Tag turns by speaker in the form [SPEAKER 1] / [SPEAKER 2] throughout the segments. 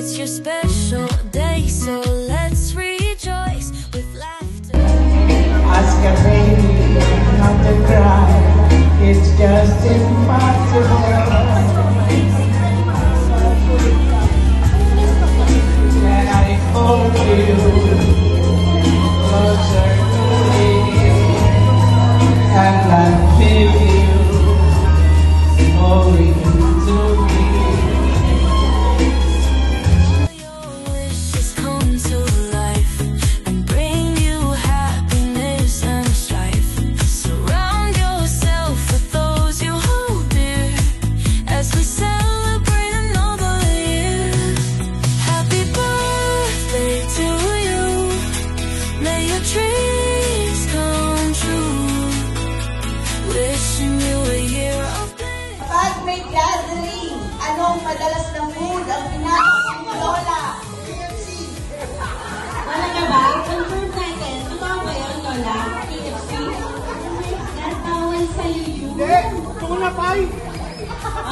[SPEAKER 1] It's your special day, so let's rejoice with laughter.
[SPEAKER 2] Ask a baby not to cry, it's just impossible. When I hold you closer to me and I feel you only to me.
[SPEAKER 1] Your wishes come to life and bring you happiness and strife. Surround yourself with those you hold dear as we celebrate another year. Happy birthday to you. May your dreams come true. Wishing you a year of bliss.
[SPEAKER 3] Pag may gathering, anong madalas ng food ang pinakain ni Lola? KFC.
[SPEAKER 4] Wala ka ba? Confirm natin. Totoo ba yun, Lola? KFC? Natawal sa'yo yun.
[SPEAKER 2] Hindi! Gusto ko na pay!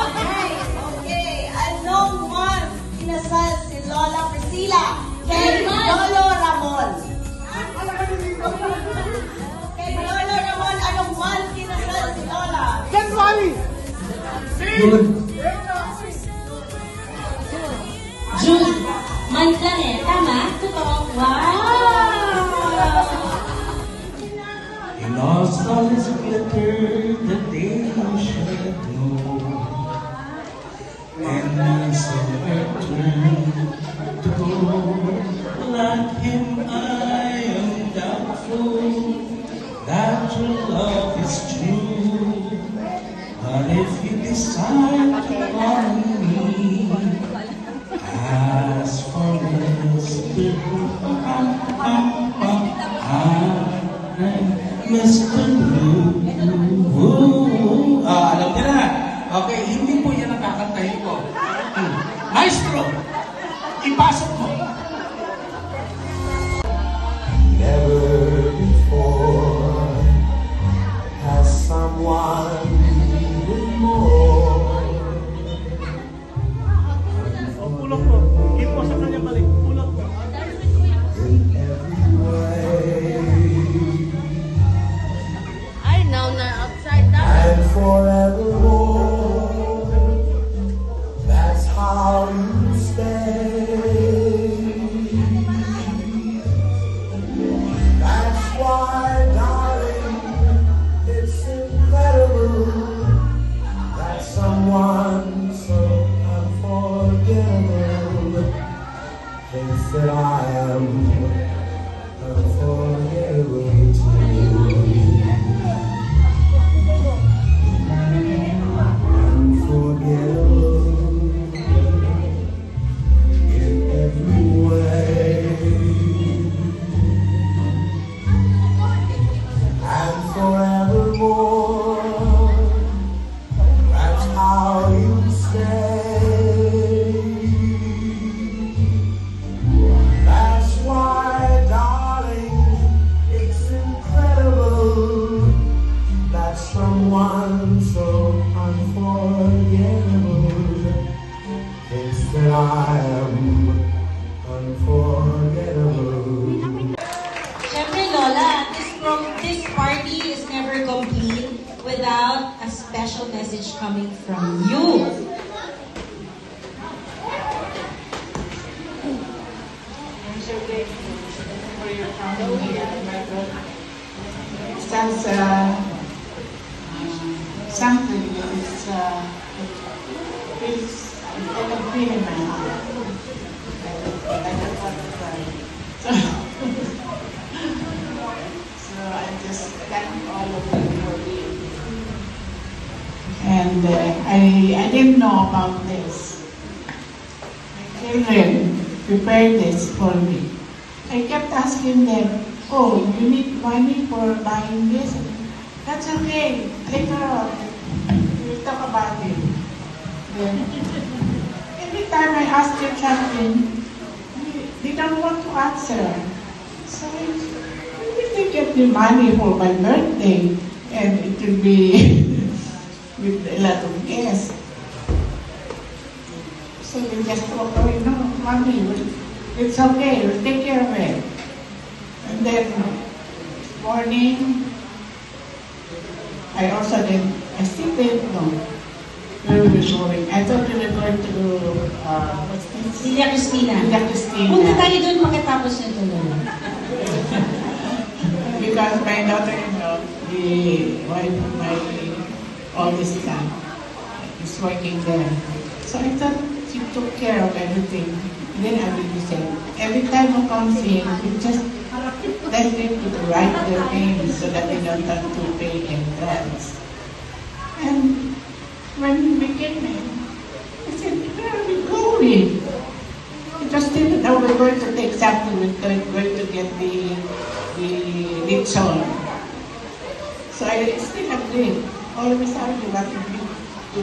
[SPEAKER 3] Okay. Anong month kinasal si Lola Priscilla kay Lolo Ramon? Kay Lolo Ramon, anong month kinasal si Lola?
[SPEAKER 2] January!
[SPEAKER 4] June. Month lang eh. Tama? Totoo? Wow!
[SPEAKER 2] In all stars glitter the day you should know, and somewhere turn to go. Like him I am doubtful that your love is true, but if you decide to honor me, as for this Mr. Blue. Alam niyo na. Okay, hindi po yan ang kakantahin ko. Maestro, ipasok mo. Never before has someone needed more.
[SPEAKER 5] Pulok po. Give po sa kanya balik. Pulok po.
[SPEAKER 2] In every way.
[SPEAKER 4] I know na outside that.
[SPEAKER 2] And forevermore, that's how you stay. That's why, darling, it's incredible that someone so unforgettable thinks that I am unforgettable too. Someone so unforgettable thinks that I am unforgettable.
[SPEAKER 4] Siyempre, Lola, this party is never complete without a special message coming from you.
[SPEAKER 6] I'm so grateful for your coming here, my brother. That's something that is feels like a pain in my heart. Like a butterfly. So I just thank all of you for being here. And I didn't know about this. My children prepared this for me. I kept asking them, oh, you need money for buying this? That's okay. Later on, we'll talk about it. Then, every time I ask them something, they don't want to answer. So, maybe they get the money for my birthday, and it will be with a lot of guests. So they just walk away. No, mommy, it's okay. We'll take care of it. And then morning, I still didn't know where we were going. I thought we were going to, what's this?
[SPEAKER 4] Villa Cristina.
[SPEAKER 6] Villa Cristina.
[SPEAKER 4] Punta tayo doon pagkatapos nito, Lola.
[SPEAKER 6] Because my daughter-in-law, the wife of my oldest son, is working there. So I thought she took care of everything. Then I will be saying, every time who comes in, we just tell them to write their names so that they don't have to pay entrance. And when we came in, I said, where are we going? We just didn't know we were going to take something, we were going to get the lechon. So I still agreed. All of a sudden, we wanted to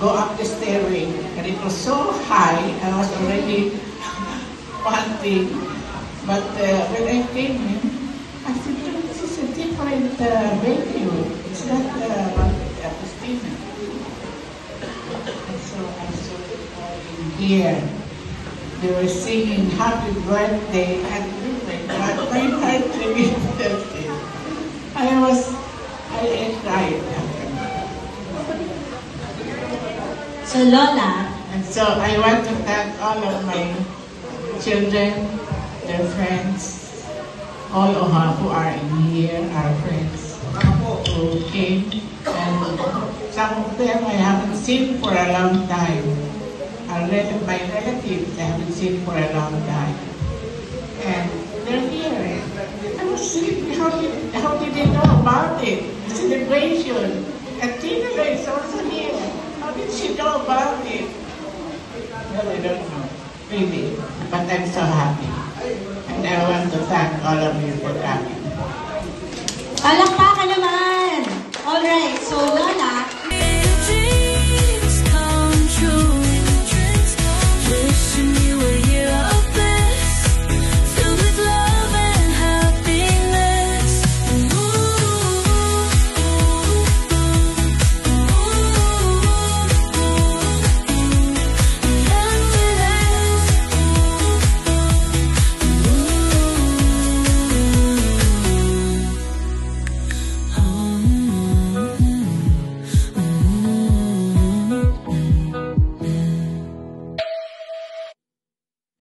[SPEAKER 6] go up the stairway. And it was so high, I was already panting. But when I came in, I said, this is a different venue. It's not Cristina. And so I saw it all in here. They were singing happy birthday, and oh my God, my heart really melted. I cried.
[SPEAKER 4] So, Lola,
[SPEAKER 6] And so I want to thank all of my children, their friends, all of who are in here, our friends who came, and some of them I haven't seen for a long time. My relatives I haven't seen for a long time. And they're here. I was sleeping. How did they know about it? The celebration. And Tina is also here. How did she know about it? Well, I don't know. Really. But I'm so happy. And I want to thank all of you for coming.
[SPEAKER 4] palakpakan naman! Alright, so